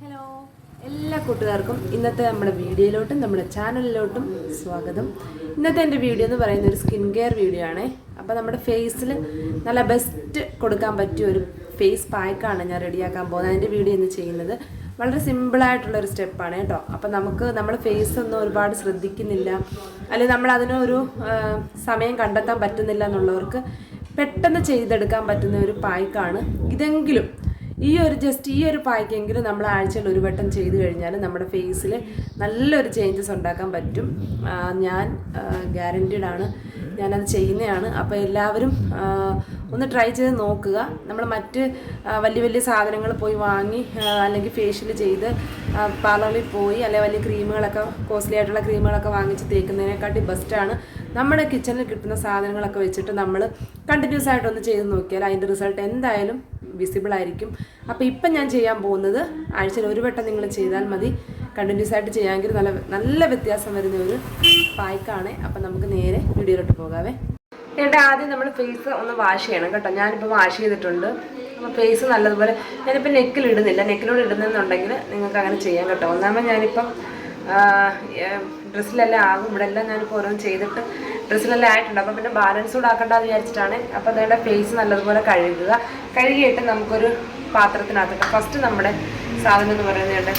Hello എല്ലാ കൂട്ടുകാർക്കും ഇന്നത്തെ നമ്മുടെ വീഡിയോയിലോട്ടും നമ്മുടെ ചാനലിലോട്ടും സ്വാഗതം. ഇന്നത്തെ എൻ്റെ വീഡിയോ എന്ന് പറയുന്ന ഒരു സ്കിൻ കെയർ വീഡിയോ ആണ്. അപ്പോൾ നമ്മുടെ ഫേസിൽ നല്ല ബെസ്റ്റ് കൊടുക്കാൻ പറ്റിയ ഒരു ഫേസ് പാക്കാണ് ഞാൻ റെഡിയാക്കാൻ പോകുന്നത്. അതിൻ്റെ വീഡിയോ ഇന്ന് ചെയ്യുന്നത് വളരെ സിമ്പിളായിട്ടുള്ളൊരു സ്റ്റെപ്പാണ് കേട്ടോ. അപ്പോൾ നമ്മുടെ ഫേസ് ഒന്നും ഒരുപാട് ശ്രദ്ധിക്കുന്നില്ല, അല്ലെങ്കിൽ നമ്മൾ അതിനൊരു സമയം കണ്ടെത്താൻ പറ്റുന്നില്ല എന്നുള്ളവർക്ക് പെട്ടെന്ന് ചെയ്തെടുക്കാൻ പറ്റുന്ന ഒരു പായ്ക്കാണ് ഇതെങ്കിലും. ഈ ഒരു പായ്ക്കെങ്കിലും നമ്മൾ ആഴ്ചയിൽ ഒരു വട്ടം ചെയ്ത് കഴിഞ്ഞാൽ നമ്മുടെ ഫേസിൽ നല്ലൊരു ചേഞ്ചസ് ഉണ്ടാക്കാൻ പറ്റും. ഞാൻ ഗ്യാരൻറ്റീഡ് ആണ്, ഞാനത് ചെയ്യുന്നതാണ്. അപ്പോൾ എല്ലാവരും ഒന്ന് ട്രൈ ചെയ്ത് നോക്കുക. നമ്മൾ മറ്റ് വലിയ വലിയ സാധനങ്ങൾ പോയി വാങ്ങി അല്ലെങ്കിൽ ഫേഷ്യൽ ചെയ്ത് പാർലറിൽ പോയി അല്ലെങ്കിൽ വലിയ ക്രീമുകളൊക്കെ കോസ്റ്റ്ലി ആയിട്ടുള്ള ക്രീമുകളൊക്കെ വാങ്ങിച്ച് തേക്കുന്നതിനെക്കാട്ടി ബെസ്റ്റാണ് നമ്മുടെ കിച്ചണിൽ കിട്ടുന്ന സാധനങ്ങളൊക്കെ വെച്ചിട്ട് നമ്മൾ കണ്ടിന്യൂസ് ആയിട്ടൊന്ന് ചെയ്ത് നോക്കിയാൽ അതിൻ്റെ റിസൾട്ട് എന്തായാലും വിസിബിൾ ആയിരിക്കും. അപ്പോൾ ഇപ്പം ഞാൻ ചെയ്യാൻ പോകുന്നത് ആഴ്ചയിൽ ഒരു വട്ടം നിങ്ങൾ ചെയ്താൽ മതി. കണ്ടിന്യൂസ് ആയിട്ട് ചെയ്യാമെങ്കിൽ നല്ല വ്യത്യാസം വരുന്ന ഒരു പായ്ക്കാണ്. അപ്പം നമുക്ക് നേരെ വീഡിയോയിലോട്ട് പോകാവേ. ആദ്യം നമ്മൾ ഫേസ് ഒന്ന് വാഷ് ചെയ്യണം കേട്ടോ. ഞാനിപ്പോൾ വാഷ് ചെയ്തിട്ടുണ്ട്. അപ്പോൾ ഫേസ് നല്ലതുപോലെ ഞാനിപ്പോൾ നെക്കിലിടുന്നില്ല. നെക്കിലൂടെ ഇടുന്നെന്നുണ്ടെങ്കിൽ നിങ്ങൾക്ക് അങ്ങനെ ചെയ്യാം കേട്ടോ. ഒന്നാമത് ഞാനിപ്പം ഡ്രസ്സിലെല്ലാം ആകും. ഇവിടെ എല്ലാം ഞാനിപ്പോൾ ഓരോന്ന് ചെയ്തിട്ട് ഡ്രസ്സിലെല്ലാം ആയിട്ടുണ്ട്. അപ്പോൾ പിന്നെ ബാലൻസ് കൂടെ ആക്കേണ്ടതെന്ന് വിചാരിച്ചിട്ടാണ്. അപ്പോൾ നിങ്ങളുടെ ഫേസ് നല്ലതുപോലെ കഴുകുക. കഴുകിയിട്ട് നമുക്കൊരു പാത്രത്തിനകത്ത് ഫസ്റ്റ് നമ്മുടെ സാധനം എന്ന് പറയുന്നത്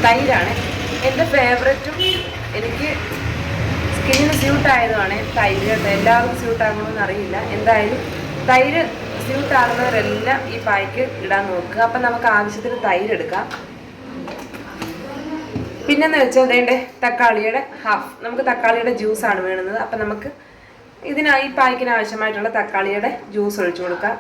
തൈരാണ്. എൻ്റെ ഫേവറേറ്റും എനിക്ക് സ്കിന്നിന് സ്യൂട്ടായതുമാണ് തൈര് കേട്ടോ. എല്ലാവർക്കും സ്യൂട്ടാകണമെന്ന് അറിയില്ല. എന്തായാലും തൈര് സ്യൂട്ടാകുന്നവരെല്ലാം ഈ പായ്ക്ക് ഇടാൻ നോക്കുക. അപ്പം നമുക്ക് ആവശ്യത്തിന് തൈര് എടുക്കാം. പിന്നെന്ന് വെച്ചാൽ അതേണ്ട തക്കാളിയുടെ ഹാഫ്, നമുക്ക് തക്കാളിയുടെ ജ്യൂസാണ് വേണ്ടുന്നത്. അപ്പം നമുക്ക് ഈ പായ്ക്കിന് ആവശ്യമായിട്ടുള്ള തക്കാളിയുടെ ജ്യൂസ് ഒഴിച്ചു കൊടുക്കാം.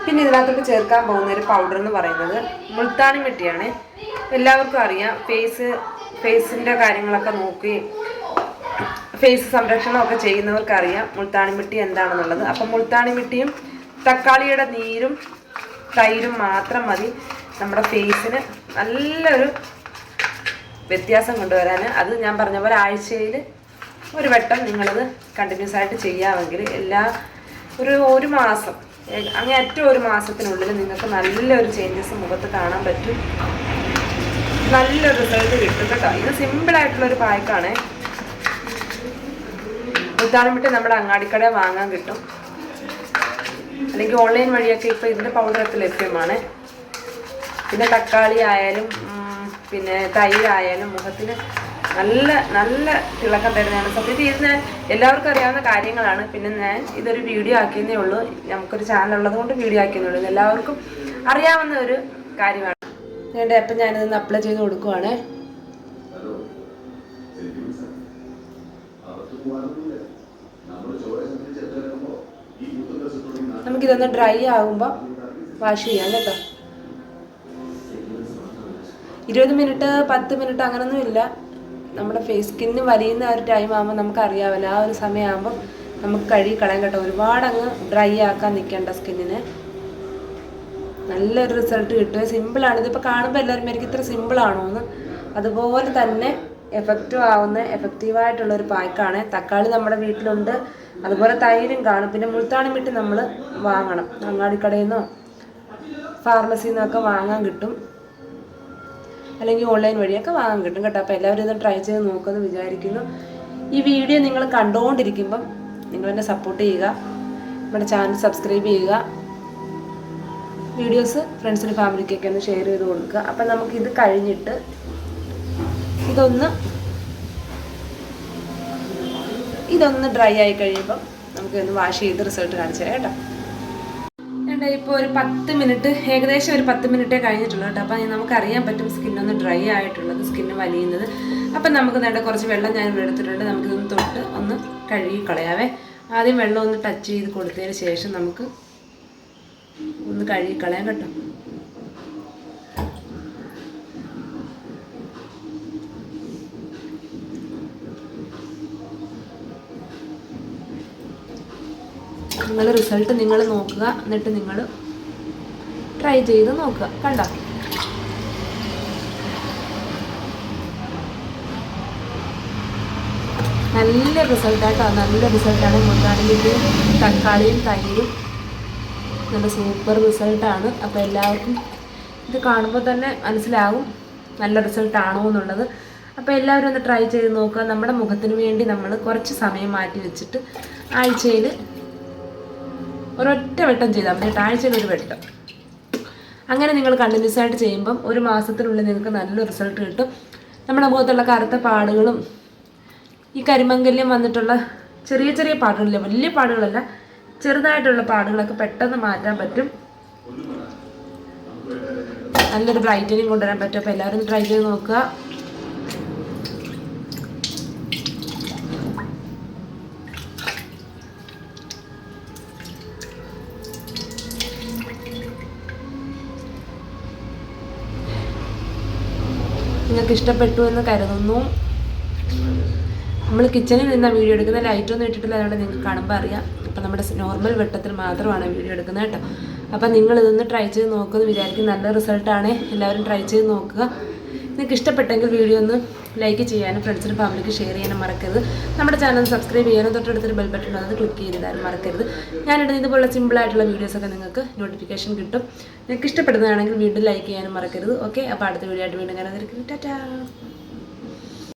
പിന്നെ ഇതിനകത്തോട്ട് ചേർക്കാൻ പോകുന്ന ഒരു പൗഡർ എന്ന് പറയുന്നത് മുൾത്താനി മിട്ടിയാണ്. എല്ലാവർക്കും അറിയാം, ഫേസിൻ്റെ കാര്യങ്ങളൊക്കെ നോക്കി ഫേസ് സംരക്ഷണമൊക്കെ ചെയ്യുന്നവർക്കറിയാം മുൾത്താനി മിട്ടി എന്താണെന്നുള്ളത്. അപ്പം മുൾത്താനി മിട്ടിയും തക്കാളിയുടെ നീരും തൈരും മാത്രം മതി നമ്മുടെ ഫേസിന് നല്ലൊരു വ്യത്യാസം കൊണ്ടുവരാൻ. അത് ഞാൻ പറഞ്ഞ പോലെ ആഴ്ചയിൽ ഒരു വട്ടം നിങ്ങളത് കണ്ടിന്യൂസ് ആയിട്ട് ചെയ്യാമെങ്കിൽ ഒരു മാസം അങ്ങനെ ഏറ്റവും ഒരു മാസത്തിനുള്ളിൽ നിങ്ങൾക്ക് നല്ലൊരു ചേഞ്ചസ് മുഖത്ത് കാണാൻ പറ്റും. നല്ലൊരു റിസൾട്ട് കിട്ടും കേട്ടോ. ഇത് സിമ്പിളായിട്ടുള്ളൊരു പായ്ക്കാണ്. ഉദാഹരണമായിട്ട് നമ്മുടെ അങ്ങാടിക്കടയിൽ വാങ്ങാൻ കിട്ടും, അല്ലെങ്കിൽ ഓൺലൈൻ വഴിയൊക്കെ ഇപ്പോൾ ഇതിൻ്റെ പൗഡറൊക്കെ ലഭ്യമാണ്. പിന്നെ തക്കാളി ആയാലും പിന്നെ തൈരായാലും മുഖത്തിന് നല്ല തിളക്കം തരുന്നതാണ്. സത്യത്തിൽ ഇത് ഞാൻ എല്ലാവർക്കും അറിയാവുന്ന കാര്യങ്ങളാണ്. പിന്നെ ഞാൻ ഇതൊരു വീഡിയോ ആക്കിയതേ ഉള്ളൂ. നമുക്കൊരു ചാനലുള്ളത് കൊണ്ട് വീഡിയോ ആക്കിയതേ ഉള്ളൂ. എല്ലാവർക്കും അറിയാവുന്ന ഒരു കാര്യമാണ്. അപ്പം ഞാനിതൊന്ന് അപ്ലൈ ചെയ്ത് കൊടുക്കുവാണ്. നമുക്കിതൊന്ന് ഡ്രൈ ആകുമ്പോൾ വാഷ് ചെയ്യാം കേട്ടോ. 20 മിനിറ്റ് 10 മിനിറ്റ് അങ്ങനൊന്നും ഇല്ല. നമ്മുടെ സ്കിന്ന് വലിയുന്ന ഒരു ടൈം ആകുമ്പോൾ നമുക്കറിയാമല്ലോ, ആ ഒരു സമയമാകുമ്പോൾ നമുക്ക് കഴുകി കളയാൻ കേട്ടോ. ഒരുപാട് അങ്ങ് ഡ്രൈ ആക്കാൻ നിൽക്കേണ്ട സ്കിന്നിന്. നല്ലൊരു റിസൾട്ട് കിട്ടും. സിമ്പിളാണ്. ഇതിപ്പോൾ കാണുമ്പോൾ എല്ലാവരും എനിക്ക് ഇത്ര സിമ്പിളാണോ എന്ന്, അതുപോലെ തന്നെ എഫക്റ്റീവായിട്ടുള്ളൊരു പായ്ക്കാണ്. തക്കാളി നമ്മുടെ വീട്ടിലുണ്ട്, അതുപോലെ തൈരും കാണും. പിന്നെ മുൾത്താണി മിട്ടി നമ്മൾ വാങ്ങണം. അങ്ങാടിക്കടയിൽ നിന്നോ ഫാർമസിയിൽ നിന്നൊക്കെ വാങ്ങാൻ കിട്ടും, അല്ലെങ്കിൽ ഓൺലൈൻ വഴിയൊക്കെ വാങ്ങാൻ കിട്ടും കേട്ടോ. അപ്പോൾ എല്ലാവരും ഇത് ട്രൈ ചെയ്ത് നോക്കുമെന്ന് വിചാരിക്കുന്നു. ഈ വീഡിയോ നിങ്ങൾ കണ്ടുകൊണ്ടിരിക്കുമ്പം നിങ്ങളെന്നെ സപ്പോർട്ട് ചെയ്യുക, നമ്മുടെ ചാനൽ സബ്സ്ക്രൈബ് ചെയ്യുക, വീഡിയോസ് ഫ്രണ്ട്സിനും ഫാമിലിക്കൊക്കെ ഒന്ന് ഷെയർ ചെയ്ത് കൊടുക്കുക. അപ്പം നമുക്കിത് കഴിഞ്ഞിട്ട് ഇതൊന്ന് ഡ്രൈ ആയി കഴിയുമ്പം നമുക്കൊന്ന് വാഷ് ചെയ്ത് റിസൾട്ട് കാണിച്ചു തരാം കേട്ടോ. ഇപ്പോൾ ഒരു 10 മിനിറ്റ്, ഏകദേശം ഒരു 10 മിനിറ്റേ കഴിഞ്ഞിട്ടുള്ളൂ കേട്ടോ. അപ്പം നമുക്കറിയാൻ പറ്റും സ്കിന്നൊന്ന് ഡ്രൈ ആയിട്ടുള്ളത്, സ്കിന്ന് വലിയുന്നത്. അപ്പം നമുക്ക് കുറച്ച് വെള്ളം ഞാൻ ഇവിടെ എടുത്തിട്ടുണ്ട്. നമുക്കിതൊന്ന് തൊട്ട് ഒന്ന് കഴുകി കളയാവേ. ആദ്യം വെള്ളം ഒന്ന് ടച്ച് ചെയ്ത് കൊടുത്തതിന് ശേഷം നമുക്ക് ഒന്ന് കഴുകി കളയാം കേട്ടോ. നിങ്ങൾ റിസൾട്ട് നിങ്ങൾ നോക്കുക, എന്നിട്ട് നിങ്ങൾ ട്രൈ ചെയ്ത് നോക്കുക. കണ്ടോ, നല്ല റിസൾട്ടാട്ടോ. നല്ല റിസൾട്ടാണ്. മുൾത്താനി മിട്ടിയും തക്കാളിയും തൈരും നല്ല സൂപ്പർ റിസൾട്ടാണ്. അപ്പോൾ എല്ലാവർക്കും ഇത് കാണുമ്പോൾ തന്നെ മനസ്സിലാകും നല്ല റിസൾട്ടാണോ എന്നുള്ളത്. അപ്പോൾ എല്ലാവരും ഒന്ന് ട്രൈ ചെയ്ത് നോക്കുക. നമ്മുടെ മുഖത്തിന് വേണ്ടി നമ്മൾ കുറച്ച് സമയം മാറ്റി വെച്ചിട്ട് ആഴ്ചയിൽ ഒരൊറ്റ വട്ടം ചെയ്താൽ മതി. ആഴ്ചയിൽ ഒരു വട്ടം അങ്ങനെ നിങ്ങൾ കണ്ടിന്യൂസ് ആയിട്ട് ചെയ്യുമ്പം ഒരു മാസത്തിനുള്ളിൽ നിങ്ങൾക്ക് നല്ലൊരു റിസൾട്ട് കിട്ടും. നമ്മുടെ മുഖത്തുള്ള കറുത്ത പാടുകളും ഈ കരിമംഗല്യം വന്നിട്ടുള്ള ചെറിയ ചെറിയ പാടുകളില്ല, വലിയ പാടുകളല്ല, ചെറുതായിട്ടുള്ള പാടുകളൊക്കെ പെട്ടെന്ന് മാറ്റാൻ പറ്റും. നല്ലൊരു ബ്രൈറ്റനിങ് കൊണ്ടുവരാൻ പറ്റും. അപ്പോൾ എല്ലാവരും ട്രൈ ചെയ്ത് നോക്കുക. നിങ്ങൾക്ക് ഇഷ്ടപ്പെട്ടു എന്ന് കരുതുന്നു. നമ്മൾ കിച്ചണിൽ നിന്നാണ് വീഡിയോ എടുക്കുന്നത്, ലൈറ്റൊന്നും ഇട്ടിട്ടില്ല, അതുകൊണ്ട് നിങ്ങൾക്ക് കാണുമ്പോൾ അറിയാം. അപ്പം നമ്മുടെ നോർമൽ വെട്ടത്തിൽ മാത്രമാണ് വീഡിയോ എടുക്കുന്നത് കേട്ടോ. അപ്പം നിങ്ങളിതൊന്ന് ട്രൈ ചെയ്ത് നോക്കുമെന്ന് വിചാരിക്കും. നല്ല റിസൾട്ടാണ്. എല്ലാവരും ട്രൈ ചെയ്ത് നോക്കുക. നിങ്ങൾക്ക് ഇഷ്ടപ്പെട്ടെങ്കിൽ വീഡിയോ ഒന്ന് ലൈക്ക് ചെയ്യാനും ഫ്രണ്ട്സിനും ഫാമിലിക്ക് ഷെയർ ചെയ്യാനും മറക്കരുത്. നമ്മുടെ ചാനൽ സബ്സ്ക്രൈബ് ചെയ്യാനും തൊട്ടടുത്തൊരു ബെൽ ബട്ടൺ അത് ക്ലിക്ക് ചെയ്തിടാനും മറക്കരുത്. ഞാനിടുന്ന ഇതുപോലുള്ള സിമ്പിളായിട്ടുള്ള വീഡിയോസൊക്കെ നിങ്ങൾക്ക് നോട്ടിഫിക്കേഷൻ കിട്ടും. നിങ്ങൾക്ക് ഇഷ്ടപ്പെടുന്നതാണെങ്കിൽ വീണ്ടും ലൈക്ക് ചെയ്യാനും മറക്കരുത്. ഓക്കെ, അപ്പോൾ അടുത്ത വീഡിയോ ആയിട്ട് വീണ്ടും കാണാൻ. ടാറ്റാ.